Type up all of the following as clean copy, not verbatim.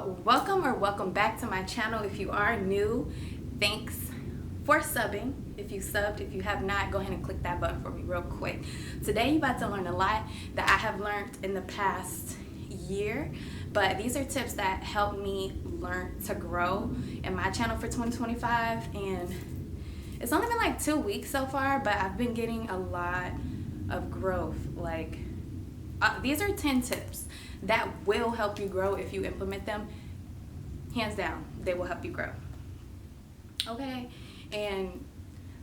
Welcome back to my channel. If you are new, thanks for subbing. If you subbed, if you have not, go ahead and click that button for me real quick. Today you're about to learn a lot that I have learned in the past year, but these are tips that help me learn to grow in my channel for 2025. And it's only been like 2 weeks so far, but I've been getting a lot of growth. These are 10 tips that will help you grow if you implement them. Hands down, they will help you grow. Okay? And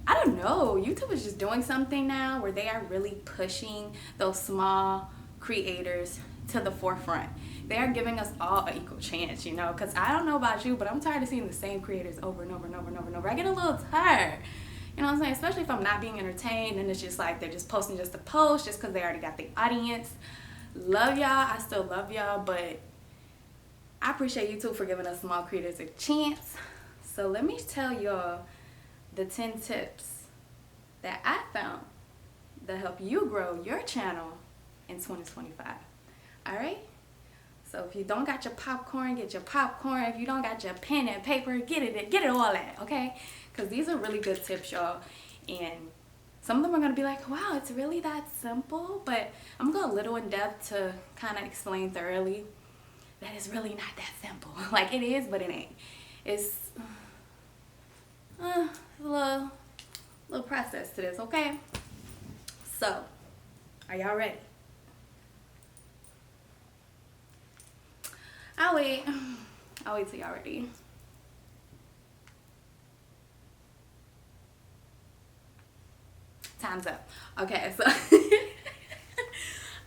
I don't know, YouTube is just doing something now where they are really pushing those small creators to the forefront. They are giving us all an equal chance, because I don't know about you, but I'm tired of seeing the same creators over and over and over and over and over. I get a little tired. You know what I'm saying? Especially if I'm not being entertained and it's just like they're just posting just to post just because they already got the audience. Love y'all. I still love y'all, but I appreciate YouTube for giving us small creators a chance. So let me tell y'all the 10 tips that I found that help you grow your channel in 2025. All right? So if you don't got your popcorn, get your popcorn. If you don't got your pen and paper, get it all out, okay? Because these are really good tips, y'all. And some of them are going to be like, wow, it's really that simple. But I'm going to go a little in depth to kind of explain thoroughly that it's really not that simple. Like, it is, but it ain't. It's a little process to this, okay? So, are y'all ready? I'll wait till y'all ready. Time's up. Okay, so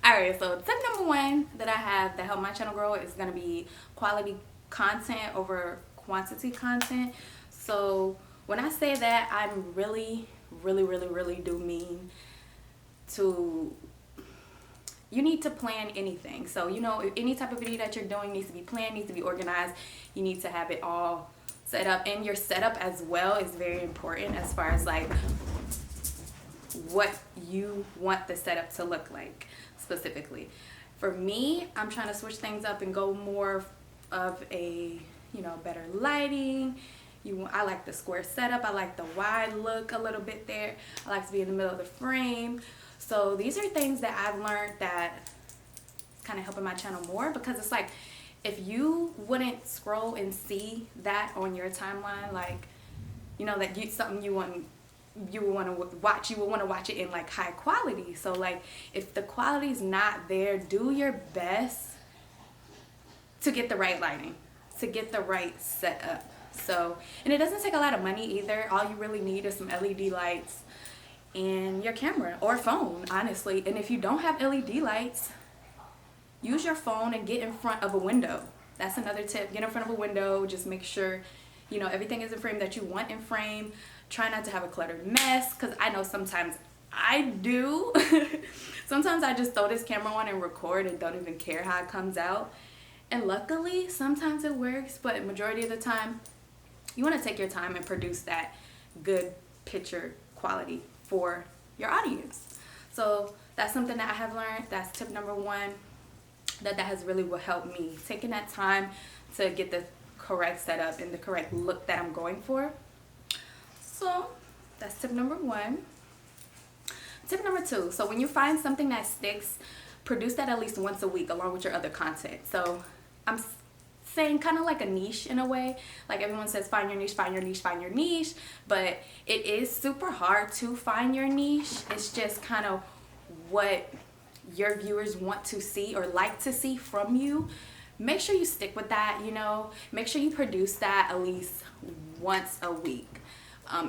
alright, so tip number 1 that I have that help my channel grow is gonna be quality content over quantity content. So when I say that, I'm really do mean to, you need to plan anything. So any type of video that you're doing needs to be planned, needs to be organized. You need to have it all set up, and your setup as well is very important as far as like what you want the setup to look like specifically. For me, I'm trying to switch things up and go more of a better lighting. I like the square setup. I like the wide look a little bit there. I like to be in the middle of the frame. So these are things that I've learned that kind of helping my channel more, because it's like if you wouldn't scroll and see that on your timeline, like that something you would want to watch, you would want to watch it in like high quality. So like if the quality's not there, do your best to get the right lighting, to get the right setup. So, and it doesn't take a lot of money either. All you really need is some LED lights and your camera or phone, honestly. And if you don't have LED lights, use your phone and get in front of a window. That's another tip. Get in front of a window. Just make sure everything is in frame that you want in frame. Try not to have a cluttered mess, because I know sometimes I do. Sometimes I just throw this camera on and record and don't even care how it comes out. And luckily, sometimes it works, but majority of the time, you want to take your time and produce that good picture quality for your audience. So that's something that I have learned. That's tip number 1 that has really will help me, taking that time to get the correct setup and the correct look that I'm going for. So that's tip number 1. Tip number 2, so when you find something that sticks, produce that at least once a week along with your other content. So I'm saying kind of like a niche in a way. Like everyone says, find your niche, find your niche, find your niche. But it is super hard to find your niche. It's just kind of what your viewers want to see or like to see from you. Make sure you stick with that, Make sure you produce that at least once a week.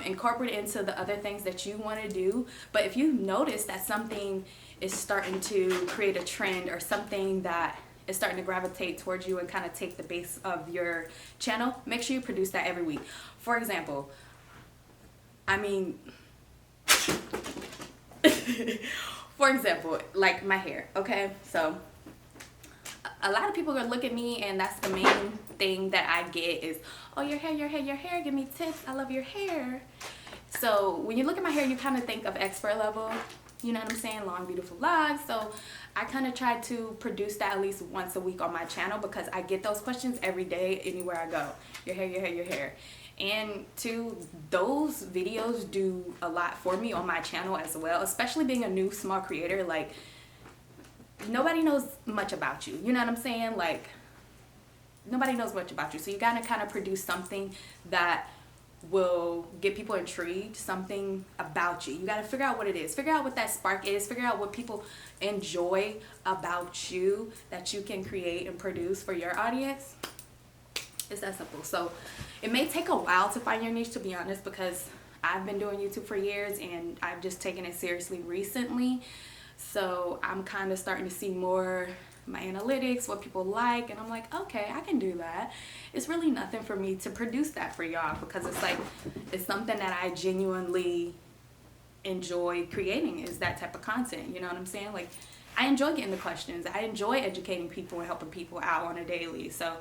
Incorporate it into the other things that you want to do. But if you notice that something is starting to create a trend or something that is starting to gravitate towards you and kind of take the base of your channel, make sure you produce that every week. For example, like my hair, okay? So a lot of people are gonna look at me and that's the main thing that I get is, oh, your hair, give me tips, I love your hair. So when you look at my hair, you kind of think of expert level. you know what I'm saying, long beautiful vlogs. So I kind of try to produce that at least once a week on my channel, because I get those questions every day anywhere I go. Your hair, your hair, your hair. And two, those videos do a lot for me on my channel as well, especially being a new small creator. Like, nobody knows much about you, you know what I'm saying? Like, nobody knows much about you, so you gotta kind of produce something that will get people intrigued, something about you. You got to figure out what it is, figure out what that spark is, figure out what people enjoy about you that you can create and produce for your audience. It's that simple. So it may take a while to find your niche, to be honest, because I've been doing YouTube for years and I've just taken it seriously recently. So I'm kind of starting to see more my analytics, what people like, and I'm like, okay, I can do that. It's really nothing for me to produce that for y'all, because it's like, it's something that I genuinely enjoy creating, is that type of content, you know what I'm saying? Like, I enjoy getting the questions, I enjoy educating people and helping people out on a daily. So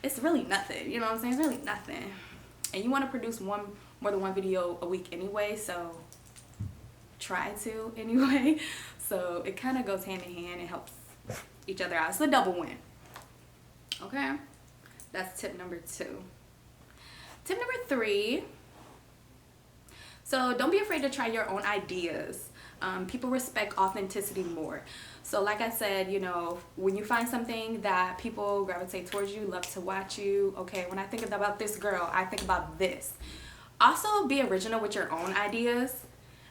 it's really nothing, you know what I'm saying? It's really nothing. And you want to produce more than one video a week anyway, so try to anyway. So it kind of goes hand in hand and helps each other out. It's a double win. Okay, that's tip number 2. Tip number 3, so don't be afraid to try your own ideas. People respect authenticity more. So like I said, you know, when you find something that people gravitate towards you, love to watch you, okay, when I think about this girl, I think about this. Also be original with your own ideas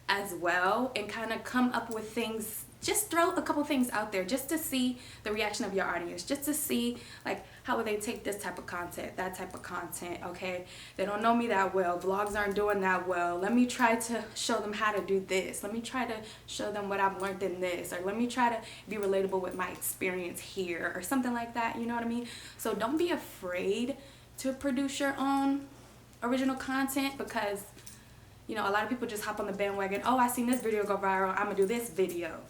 as well, and kind of come up with things. Just throw a couple things out there just to see the reaction of your audience, just to see like how would they take this type of content, that type of content. Okay, they don't know me that well, vlogs aren't doing that well, let me try to show them how to do this, let me try to show them what I've learned in this, or let me try to be relatable with my experience here, or something like that, you know what I mean? So don't be afraid to produce your own original content, because you know, a lot of people just hop on the bandwagon. Oh, I seen this video go viral, I'm gonna do this video.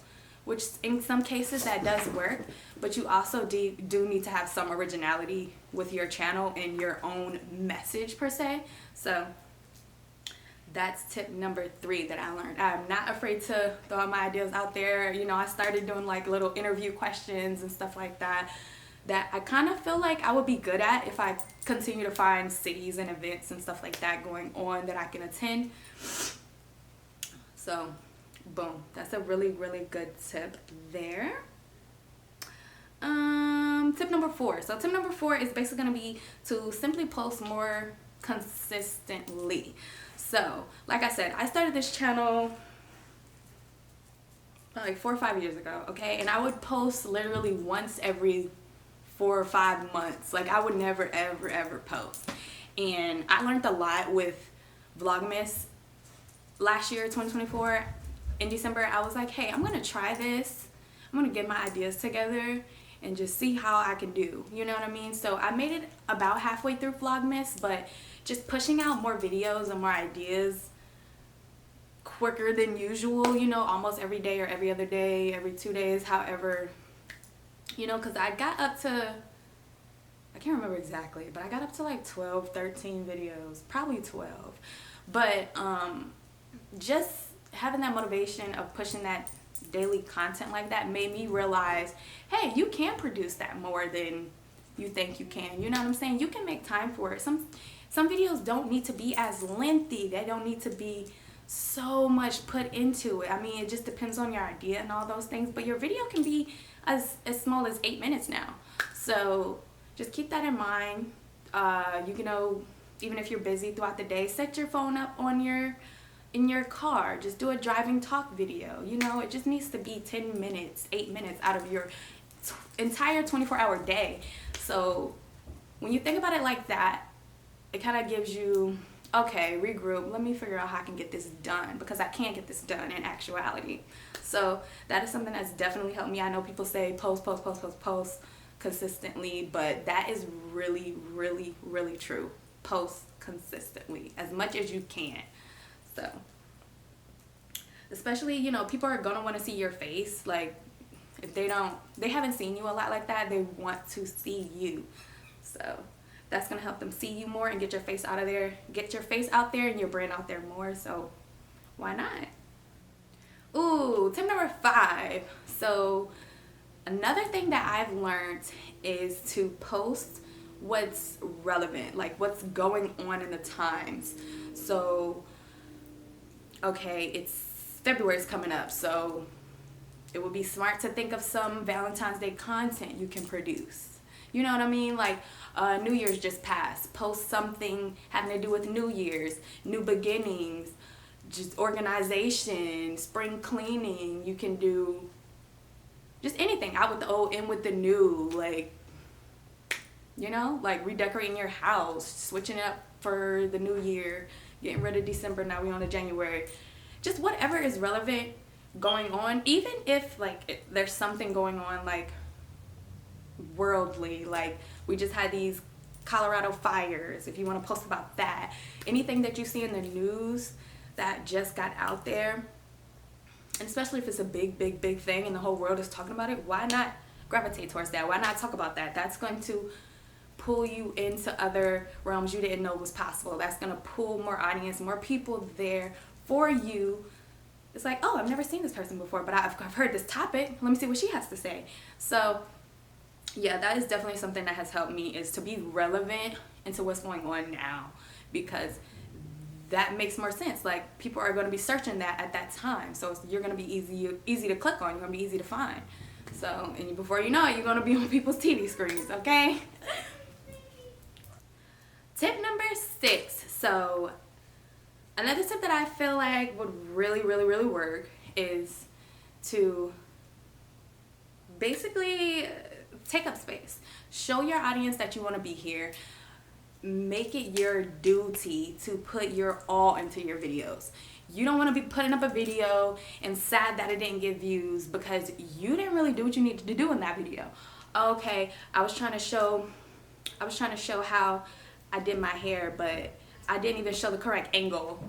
Which in some cases that does work, but you also do need to have some originality with your channel and your own message per se. So that's tip number 3 that I learned. I'm not afraid to throw all my ideas out there. You know, I started doing like little interview questions and stuff like that I kind of feel like I would be good at if I continue to find cities and events and stuff like that going on that I can attend. So boom, that's a really, really good tip there. Tip number 4. So tip number 4 is basically going to be to simply post more consistently. So like I said, I started this channel like 4 or 5 years ago, okay, and I would post literally once every 4 or 5 months. Like, I would never ever post, and I learned a lot with Vlogmas last year, 2024. In December, I was like, hey, I'm gonna try this. I'm gonna get my ideas together and just see how I can do, you know what I mean? So I made it about halfway through Vlogmas, but just pushing out more videos and more ideas quicker than usual, you know, almost every day or every other day, every 2 days, however, you know, because I got up to, I can't remember exactly, but I got up to like 12, 13 videos, probably 12. But just having that motivation of pushing that daily content like that made me realize, hey, you can produce that more than you think you can. You know what I'm saying? You can make time for it. Some videos don't need to be as lengthy. They don't need to be so much put into it. I mean, it just depends on your idea and all those things. But your video can be as small as 8 minutes now. So just keep that in mind. You know, even if you're busy throughout the day, set your phone up on in your car. Just do a driving talk video. You know, it just needs to be 10 minutes, 8 minutes out of your entire 24-hour day. So when you think about it like that, it kind of gives you, okay, regroup, let me figure out how I can get this done, because I can't get this done in actuality. So that is something that's definitely helped me. I know people say post consistently, but that is really, really, really true. Post consistently, as much as you can. So, especially, you know, people are gonna want to see your face. Like, if they haven't seen you a lot like that, they want to see you. So that's gonna help them see you more and get your face out of there, get your face out there and your brand out there more. So why not? Ooh, tip number 5. So another thing that I've learned is to post what's relevant, like what's going on in the times. So, okay, it's February's coming up, so it would be smart to think of some Valentine's Day content you can produce. You know what I mean? Like New Year's just passed. Post something having to do with New Year's, new beginnings, just organization, spring cleaning. You can do just anything, out with the old, in with the new, like, you know, like redecorating your house, switching it up for the new year, getting rid of December, now we on to January. Just whatever is relevant going on, even if like there's something going on like worldly, like we just had these Colorado fires, if you want to post about that, anything that you see in the news that just got out there, and especially if it's a big thing and the whole world is talking about it, why not gravitate towards that? Why not talk about that? That's going to pull you into other realms you didn't know was possible. That's going to pull more audience, more people there for you. It's like, oh, I've never seen this person before, but I've heard this topic. Let me see what she has to say. So yeah, that is definitely something that has helped me, is to be relevant into what's going on now, because that makes more sense. Like, people are going to be searching that at that time, so you're going to be easy to click on. You're going to be easy to find. So, and before you know it, you're going to be on people's TV screens, okay? Tip number 6. So another tip that I feel like would really work is to basically take up space. Show your audience that you want to be here. Make it your duty to put your all into your videos. You don't want to be putting up a video and sad that it didn't get views because you didn't really do what you needed to do in that video. Okay, I was trying to show how I did my hair, but I didn't even show the correct angle,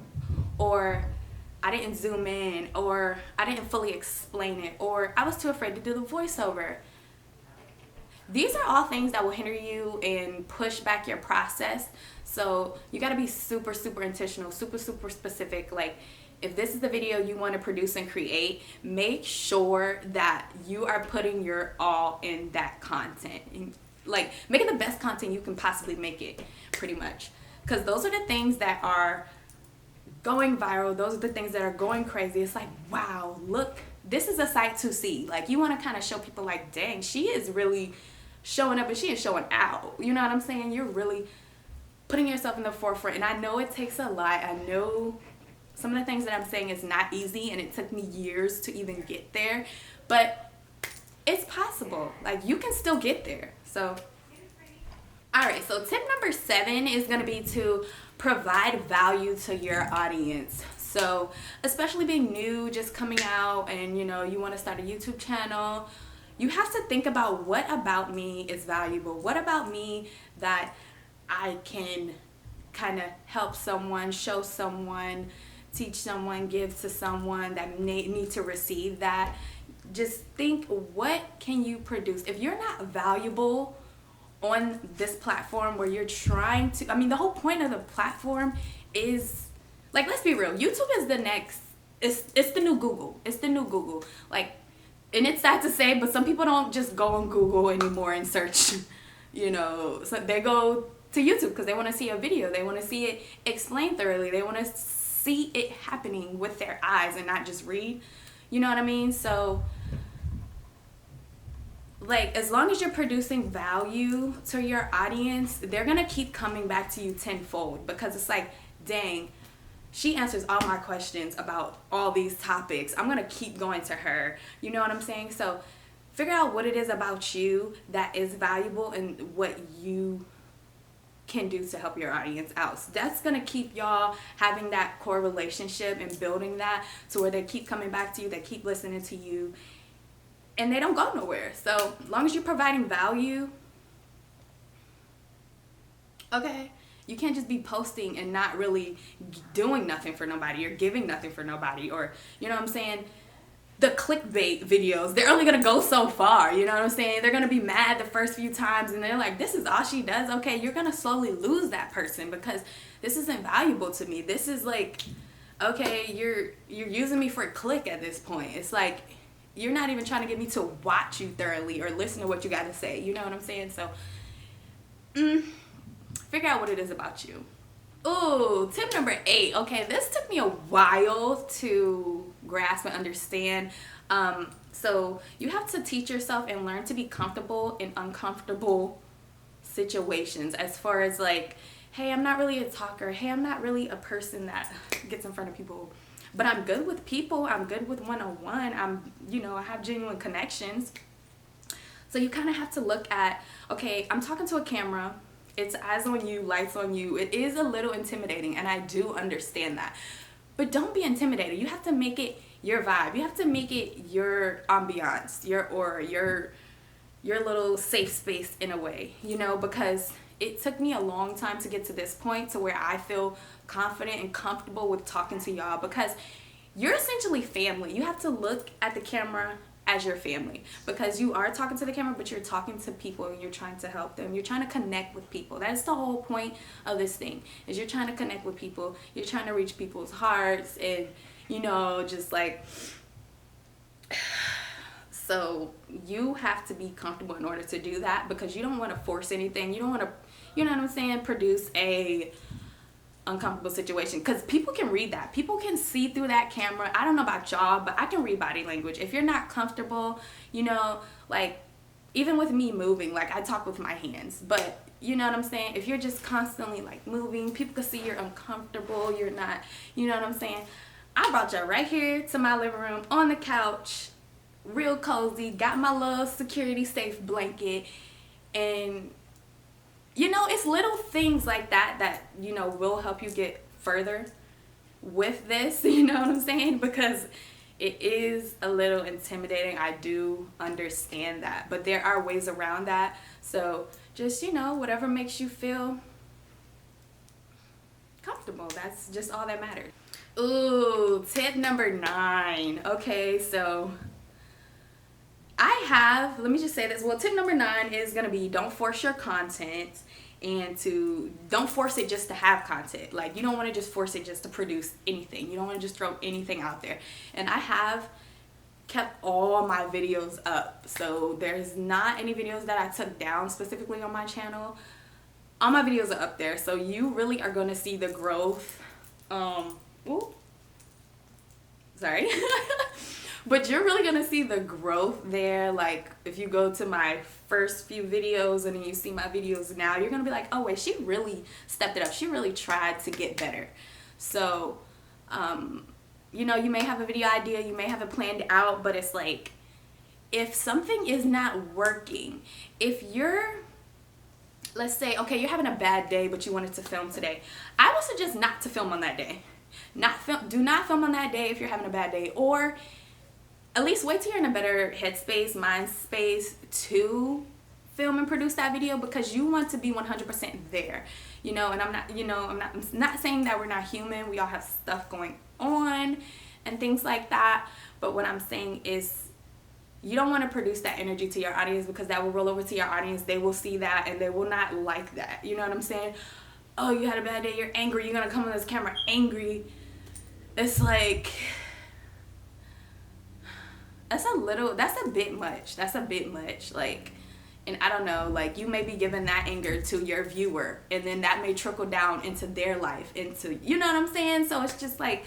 or I didn't zoom in, or I didn't fully explain it, or I was too afraid to do the voiceover. These are all things that will hinder you and push back your process. So you got to be super intentional, super specific. Like, if this is the video you want to produce and create, make sure that you are putting your all in that content. And, like, make it the best content you can possibly make it, pretty much. Because those are the things that are going viral. Those are the things that are going crazy. It's like, wow, look, this is a sight to see. Like, you want to kind of show people like, dang, she is really showing up and she is showing out. You know what I'm saying? You're really putting yourself in the forefront. And I know it takes a lot. I know some of the things that I'm saying is not easy, and it took me years to even get there, but it's possible. Like, you can still get there. So, all right, so tip number 7 is going to be to provide value to your audience. So, especially being new, just coming out, and you know, you want to start a YouTube channel, you have to think about, what about me is valuable? What about me that I can kind of help someone, show someone, teach someone, give to someone that need to receive that? Just think, what can you produce? If you're not valuable on this platform where you're trying to, I mean, the whole point of the platform is, like, let's be real, YouTube is the next, it's the new Google. It's the new Google. Like, and it's sad to say, but some people don't just go on Google anymore and search, you know, so they go to YouTube because they want to see a video. They want to see it explained thoroughly. They want to see it happening with their eyes and not just read. You know what I mean? So, like, as long as you're producing value to your audience, they're going to keep coming back to you tenfold, because it's like, dang, she answers all my questions about all these topics. I'm going to keep going to her. You know what I'm saying? So figure out what it is about you that is valuable and what you can do to help your audience out. So that's going to keep y'all having that core relationship and building that to where they keep coming back to you, they keep listening to you, and they don't go nowhere. So as long as you're providing value, okay, you can't just be posting and not really doing nothing for nobody or giving nothing for nobody, or, you know what I'm saying, the clickbait videos, they're only going to go so far, you know what I'm saying? They're going to be mad the first few times and they're like, this is all she does. Okay, you're going to slowly lose that person because this isn't valuable to me. This is like, okay, you're using me for a click at this point. It's like you're not even trying to get me to watch you thoroughly or listen to what you got to say. You know what I'm saying? So figure out what it is about you. Ooh, tip number 8. Okay, this took me a while to grasp and understand. So you have to teach yourself and learn to be comfortable in uncomfortable situations, as far as like, hey, I'm not really a talker. Hey, I'm not really a person that gets in front of people, but I'm good with people. I'm good with one-on-one. I have genuine connections. So you kind of have to look at, okay, I'm talking to a camera. It's eyes on you, lights on you. It is a little intimidating, and I do understand that. But don't be intimidated. You have to make it your vibe. You have to make it your ambiance, your aura, your little safe space in a way, because it took me a long time to get to this point to where I feel confident and comfortable with talking to y'all, because you're essentially family. You have to look at the camera as your family, because you are talking to the camera, but you're talking to people and you're trying to help them. You're trying to connect with people. That's the whole point of this thing, is you're trying to connect with people. You're trying to reach people's hearts and, just like, so you have to be comfortable in order to do that, because you don't want to force anything. You don't want to, produce a uncomfortable situation, because people can read that. People can see through that camera. I don't know about y'all, but I can read body language. If you're not comfortable, like even with me moving, like I talk with my hands, but you know what I'm saying? If you're just constantly like moving, people can see you're uncomfortable. You're not, you know what I'm saying? I brought y'all right here to my living room on the couch, real cozy, got my little security safe blanket, and it's little things like that will help you get further with this, you know what I'm saying? Because it is a little intimidating. I do understand that, but there are ways around that. So just, whatever makes you feel comfortable. That's just all that matters. Ooh, tip number 9. Okay, so let me just say this. Well, tip number 9 is going to be, don't force your content, and don't force it just to have content. Like, you don't want to just force it just to produce anything. You don't want to just throw anything out there. And I have kept all my videos up. So there's not any videos that I took down specifically on my channel. All my videos are up there. So you really are going to see the growth. Sorry. But you're really going to see the growth there. Like, if you go to my first few videos and then you see my videos now, you're going to be like, oh, wait, she really stepped it up. She really tried to get better. So, you may have a video idea, you may have it planned out, but it's like, if something is not working, if you're, let's say, okay, you're having a bad day, but you wanted to film today. I would suggest not to film on that day. Do not film on that day if you're having a bad day, or at least wait till you're in a better headspace, mind space to film and produce that video, because you want to be 100% there. And I'm not saying that we're not human. We all have stuff going on and things like that. But what I'm saying is, you don't want to produce that energy to your audience, because that will roll over to your audience. They will see that and they will not like that. You know what I'm saying? Oh, you had a bad day, you're angry, you're going to come on this camera angry. It's like, that's a bit much. Like, and I don't know, like, you may be giving that anger to your viewer, and then that may trickle down into their life, you know what I'm saying? So it's just like,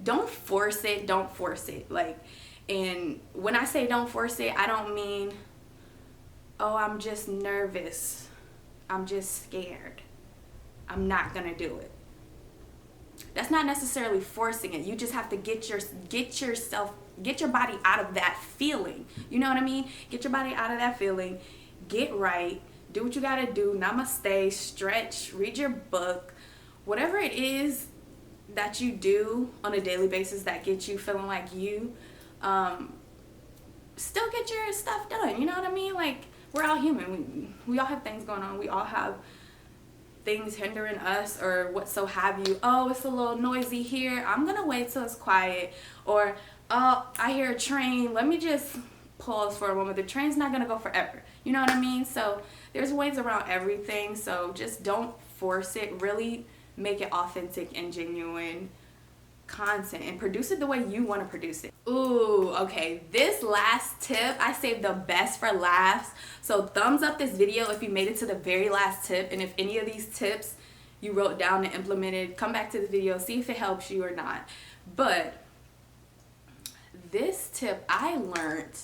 don't force it. Like, and when I say don't force it, I don't mean, oh, I'm just nervous, I'm just scared, I'm not gonna do it. That's not necessarily forcing it. You just have to get your body out of that feeling. You know what I mean? Get your body out of that feeling. Get right. Do what you gotta do. Namaste. Stretch. Read your book. Whatever it is that you do on a daily basis that gets you feeling like you, still get your stuff done. You know what I mean? Like, we're all human. We all have things going on. We all have things hindering us or what so have you. Oh, it's a little noisy here. I'm gonna wait till it's quiet. Or, oh, I hear a train. Let me just pause for a moment. The train's not gonna go forever. You know what I mean? So there's ways around everything. So just don't force it. Really make it authentic and genuine content and produce it the way you want to produce it. Ooh, okay, this last tip, I saved the best for last. So thumbs up this video if you made it to the very last tip, and if any of these tips you wrote down and implemented, come back to the video, see if it helps you or not. But this tip I learned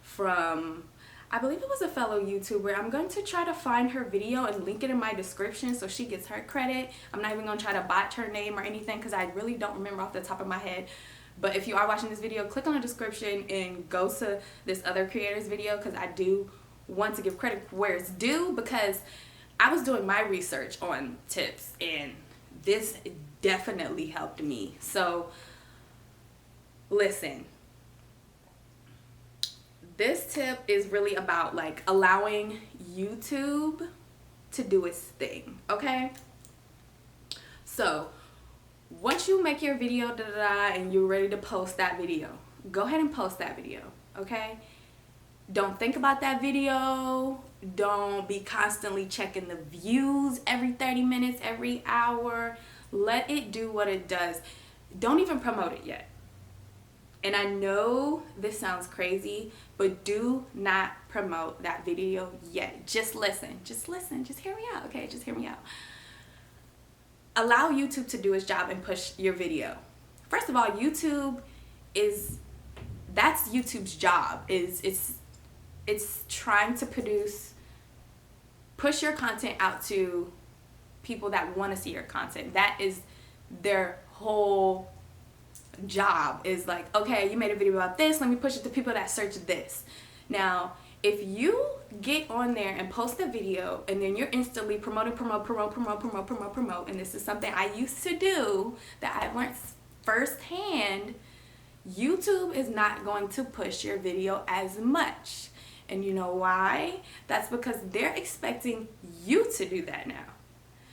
from, I believe it was a fellow YouTuber. I'm going to try to find her video and link it in my description so she gets her credit. I'm not even going to try to botch her name or anything because I really don't remember off the top of my head. But if you are watching this video, click on the description and go to this other creator's video, because I do want to give credit where it's due, because I was doing my research on tips and this definitely helped me. So listen, this tip is really about like allowing YouTube to do its thing, okay? So once you make your video and you're ready to post that video, go ahead and post that video, okay? Don't think about that video. Don't be constantly checking the views every 30 minutes, every hour. Let it do what it does. Don't even promote it yet. And I know this sounds crazy, but do not promote that video yet. Just listen. Just listen. Just hear me out, okay? Just hear me out. Allow YouTube to do its job and push your video. First of all, that's YouTube's job. It's trying to push your content out to people that want to see your content. That is their whole job, is like, okay, you made a video about this, let me push it to people that search this. Now, if you get on there and post a video and then you're instantly promote, and this is something I used to do that I learned firsthand, YouTube is not going to push your video as much. And you know why? That's because they're expecting you to do that now.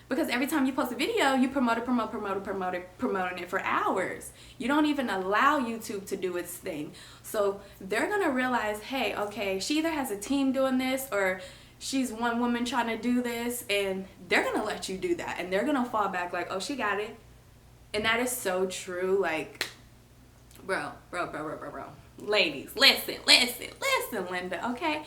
Because every time you post a video, you promoting it for hours. You don't even allow YouTube to do its thing. So they're gonna realize, hey, okay, she either has a team doing this or she's one woman trying to do this, and they're gonna let you do that. And they're gonna fall back like, oh, she got it. And that is so true. Like, bro. Ladies, listen, Linda, okay?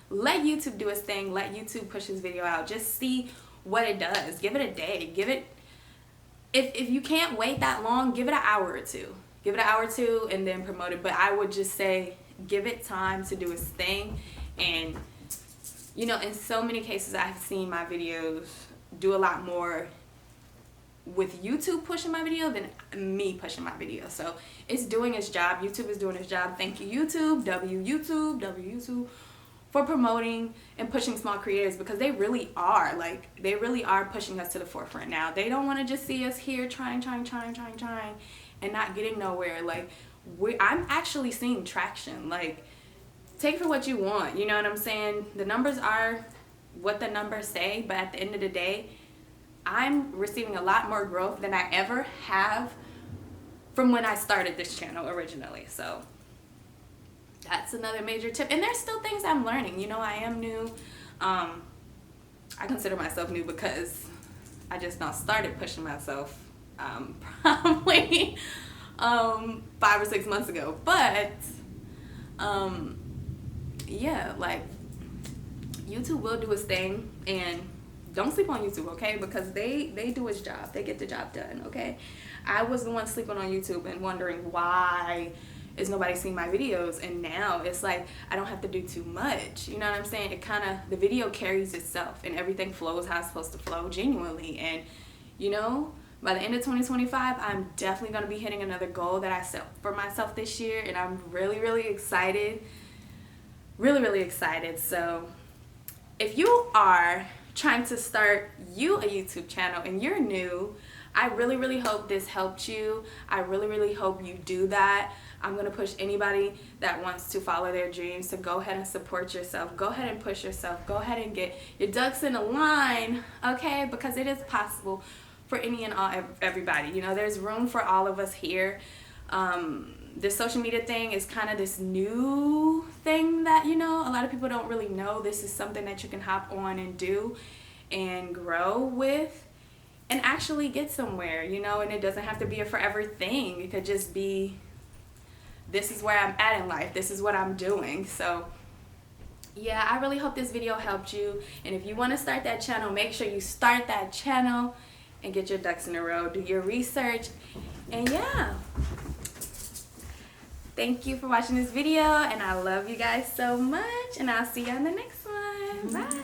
Let YouTube do its thing. Let YouTube push his video out. Just see what it does. Give it a day. Give it, if you can't wait that long, give it an hour or two. Give it an hour or two and then promote it. But I would just say give it time to do its thing. And you know, in so many cases I've seen my videos do a lot more with YouTube pushing my video than me pushing my video. So it's doing its job. YouTube is doing its job. Thank you, YouTube. W YouTube for promoting and pushing small creators, because they really are pushing us to the forefront now. They don't want to just see us here trying and not getting nowhere. Like, I'm actually seeing traction. Like, take it for what you want, you know what I'm saying? The numbers are what the numbers say, but at the end of the day, I'm receiving a lot more growth than I ever have from when I started this channel originally. So that's another major tip. And there's still things I'm learning. You know, I am new. I consider myself new because I just now started pushing myself probably 5 or 6 months ago. But yeah, like, YouTube will do its thing, and don't sleep on YouTube, okay? Because they do its job. They get the job done, okay? I was the one sleeping on YouTube and wondering why is nobody seeing my videos, and now it's like I don't have to do too much. You know what I'm saying? It kind of, the video carries itself and everything flows how it's supposed to flow genuinely. And you know, by the end of 2025, I'm definitely going to be hitting another goal that I set for myself this year, and I'm really excited. Really excited. So if you are trying to start a YouTube channel and you're new, I really hope this helped you. I really hope you do that. I'm going to push anybody that wants to follow their dreams to go ahead and support yourself. Go ahead and push yourself. Go ahead and get your ducks in a line, okay? Because it is possible for any and all, everybody. You know, there's room for all of us here. This social media thing is kind of this new thing that, you know, a lot of people don't really know. This is something that you can hop on and do and grow with. and actually get somewhere, you know. And it doesn't have to be a forever thing. It could just be, this is where I'm at in life, this is what I'm doing. So yeah, I really hope this video helped you. And if you want to start that channel, make sure you start that channel and get your ducks in a row, do your research. And yeah, thank you for watching this video, and I love you guys so much, and I'll see you on the next one. Bye.